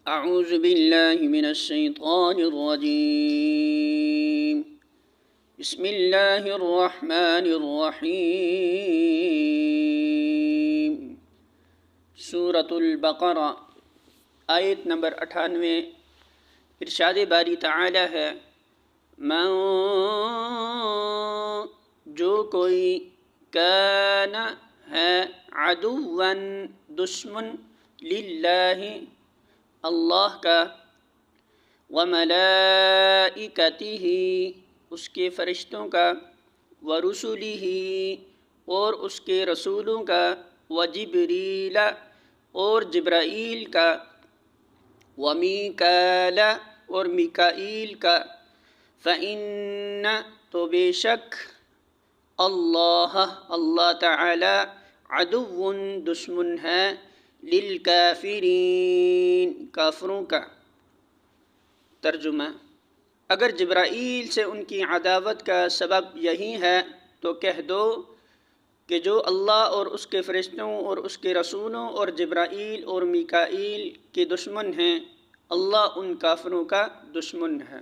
اعوذ باللہ من الشیطان الرجیم بسم اللہ الرحمن الرحیم سورۃ البقرہ آیت نمبر 98۔ ارشاد باری تعالی ہے، من جو کوئی کان ہے عدواً دشمن للہ اللہ کا، وملائکتہ اس کے فرشتوں کا، ورسلہ اور اس کے رسولوں کا، وجبریل اور جبرائیل کا، ومیکال اور میکائیل کا، فإن تو بے شک اللہ تعالی عدو دشمن ہے، للکافرین کافروں کا۔ ترجمہ: اگر جبرائیل سے ان کی عداوت کا سبب یہی ہے تو کہہ دو کہ جو اللہ اور اس کے فرشتوں اور اس کے رسولوں اور جبرائیل اور میکائیل کے دشمن ہیں، اللہ ان کافروں کا دشمن ہے۔